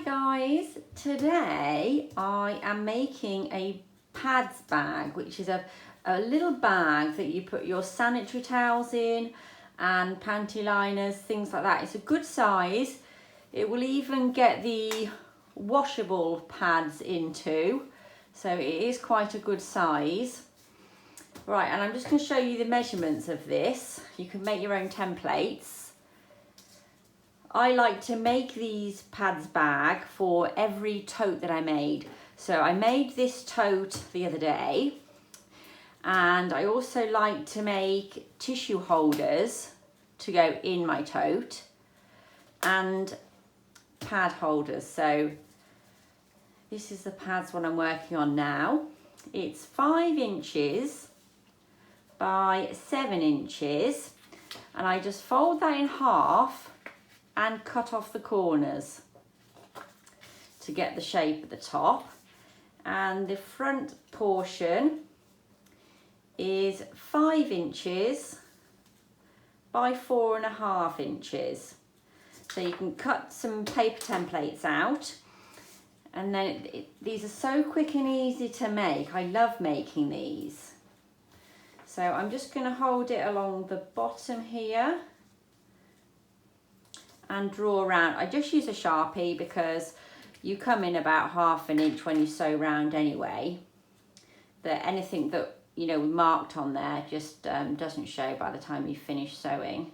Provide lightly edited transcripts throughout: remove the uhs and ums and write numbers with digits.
guys, today I am making a pads bag, which is a little bag that you put your sanitary towels in and panty liners, things like that. It's a good size. It will even get the washable pads into, so it is quite a good size. Right, and I'm just going to show you the measurements of this. You can make your own templates. I like to make these pads bag for every tote that I made. So I made this tote the other day, and I also like to make tissue holders to go in my tote and pad holders. So this is the pads one I'm working on now. It's 5 inches by 7 inches, and I just fold that in half and cut off the corners to get the shape at the top. And the front portion is 5 inches by 4.5 inches. So you can cut some paper templates out, and then these are so quick and easy to make. I love making these. So I'm just going to hold it along the bottom here and draw around. I just use a Sharpie because you come in about 1/2 inch when you sew round anyway. That anything that marked on there just doesn't show by the time you finish sewing.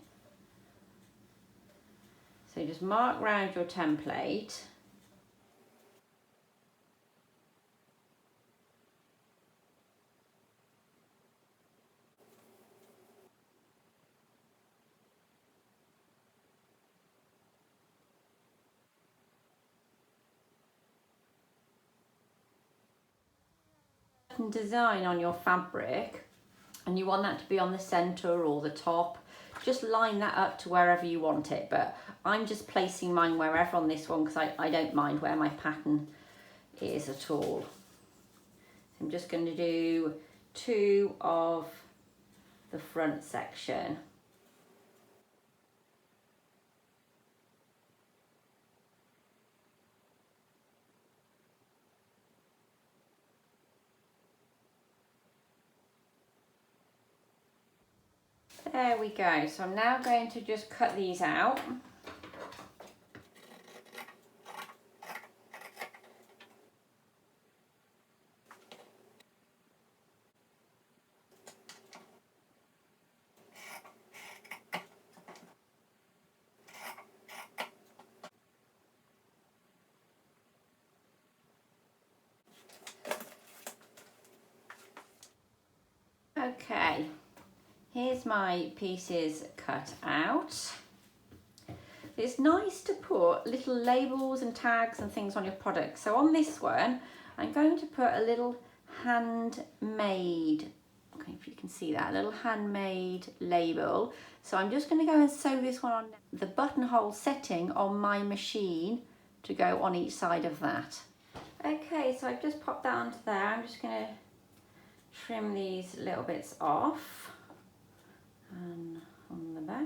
So just mark round your template. Design on your fabric and you want that to be on the center or the top, just line that up to wherever you want it, but I'm just placing mine wherever on this one because I don't mind where my pattern is at all. I'm just going to do 2 of the front section. There we go. So I'm now going to just cut these out. Okay. Here's my pieces cut out. It's nice to put little labels and tags and things on your product. So on this one, I'm going to put a little handmade, okay, if you can see that, a little handmade label. So I'm just going to go and sew this one on the buttonhole setting on my machine to go on each side of that. Okay, so I've just popped that onto there. I'm just going to trim these little bits off. And on the back.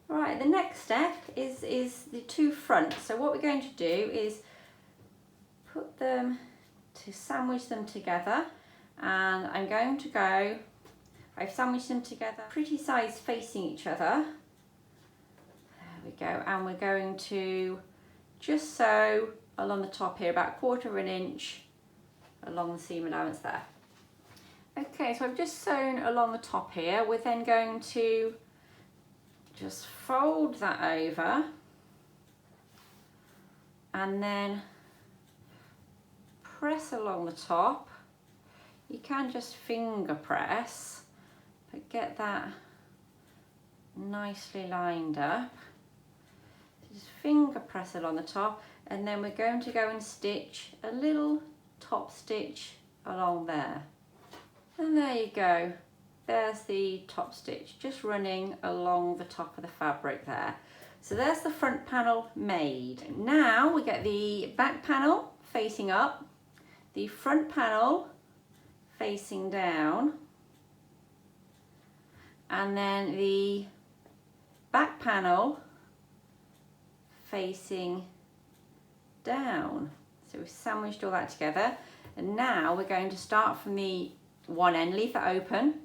Right, the next step is the 2 fronts. So what we're going to do is put them to sandwich them together, and I'm going to go, I've sandwiched them together pretty size facing each other. There we go, and we're going to just sew along the top here about 1/4 inch along the seam allowance there. Okay, so I've just sewn along the top here. We're then going to just fold that over and then press along the top. You can just finger press, but get that nicely lined up. Just finger press along the top, and then we're going to go and stitch a little top stitch along there. And there you go. There's the top stitch just running along the top of the fabric there. So there's the front panel made. Now we get the back panel facing up, the front panel facing down, and then the back panel facing down. So we've sandwiched all that together, and now we're going to start from the one end, leave it open,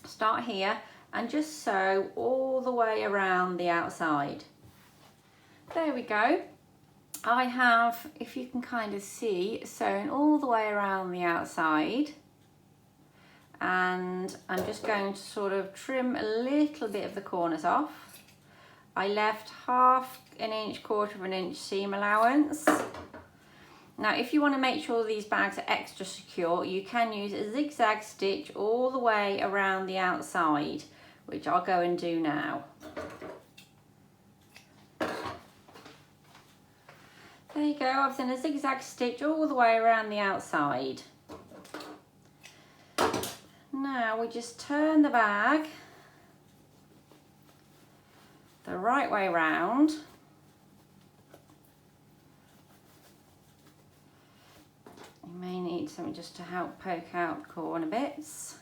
start here and just sew all the way around the outside. There we go. I have, if you can kind of see, sewn all the way around the outside, and I'm just going to sort of trim a little bit of the corners off. I left 1/2 inch, 1/4 inch seam allowance. Now if you want to make sure these bags are extra secure, you can use a zigzag stitch all the way around the outside, which I'll go and do now. There you go, I've done a zigzag stitch all the way around the outside. Now we just turn the bag the right way round. You may need something just to help poke out corner bits.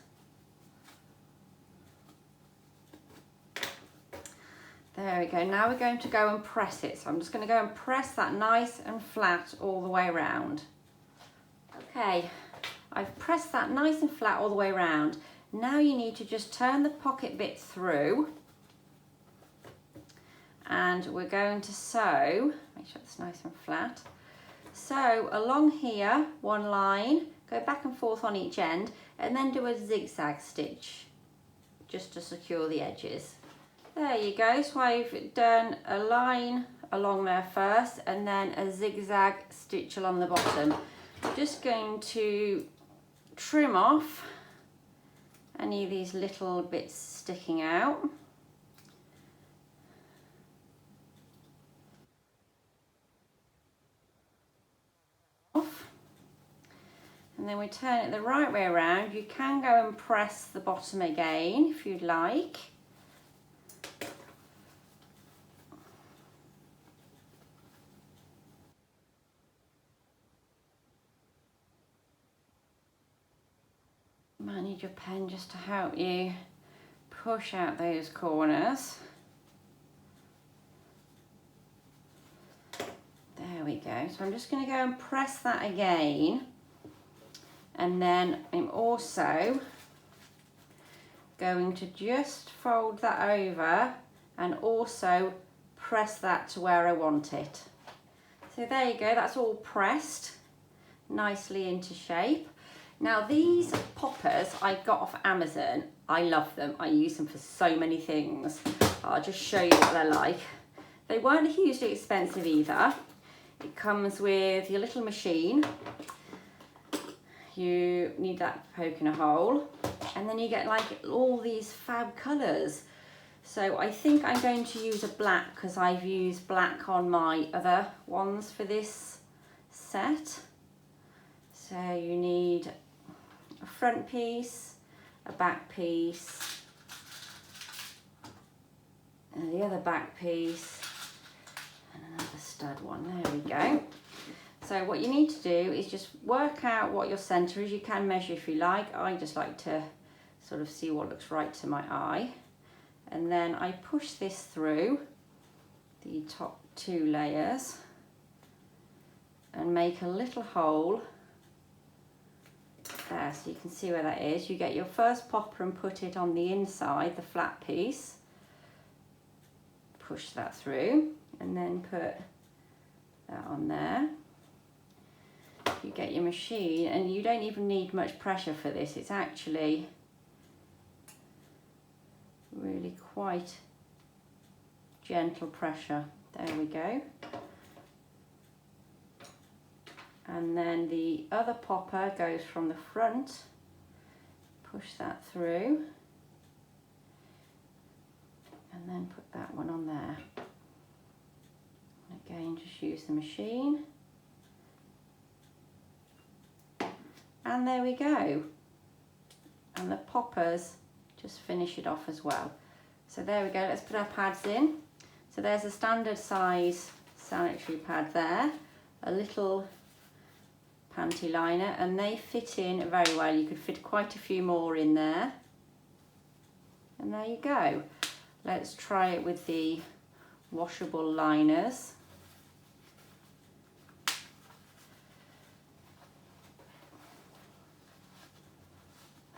There we go, now we're going to go and press it. So I'm just going to go and press that nice and flat all the way around. Okay, I've pressed that nice and flat all the way around. Now you need to just turn the pocket bit through, and we're going to sew, make sure it's nice and flat. Sew along here, one line, go back and forth on each end, and then do a zigzag stitch just to secure the edges. There you go, so I've done a line along there first and then a zigzag stitch along the bottom. I'm just going to trim off any of these little bits sticking out. And then we turn it the right way around. You can go and press the bottom again if you'd like. You might need your pen just to help you push out those corners. There we go. So I'm just going to go and press that again. And then I'm also going to just fold that over and also press that to where I want it. So there you go, that's all pressed nicely into shape. Now these poppers I got off Amazon. I love them, I use them for so many things. I'll just show you what they're like. They weren't hugely expensive either. It comes with your little machine. You need that for poking a hole, and then you get like all these fab colours. So I think I'm going to use a black because I've used black on my other ones for this set. So you need a front piece, a back piece, and the other back piece, and another stud one. There we go. So what you need to do is just work out what your centre is. You can measure if you like. I just like to sort of see what looks right to my eye. And then I push this through the top 2 layers and make a little hole there so you can see where that is. You get your first popper and put it on the inside, the flat piece. Push that through and then put that on there. You get your machine, and you don't even need much pressure for this. It's actually really quite gentle pressure. There we go. And then the other popper goes from the front. Push that through and then put that one on there. Again, just use the machine. And there we go. And the poppers just finish it off as well. So there we go, let's put our pads in. So there's a standard size sanitary pad there, a little panty liner, and they fit in very well. You could fit quite a few more in there. And there you go. Let's try it with the washable liners.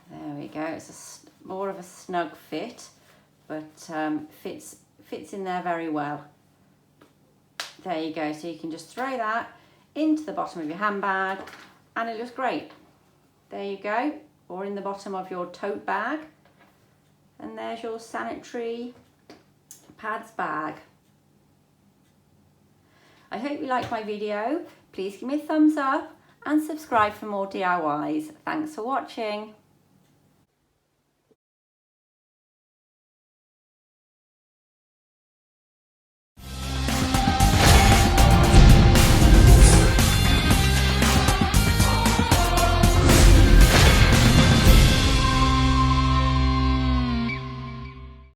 There we go. It's more of a snug fit, but fits in there very well. There you go. So you can just throw that into the bottom of your handbag and it looks great. There you go. Or in the bottom of your tote bag. And there's your sanitary pads bag. I hope you liked my video. Please give me a thumbs up and subscribe for more DIYs. Thanks for watching.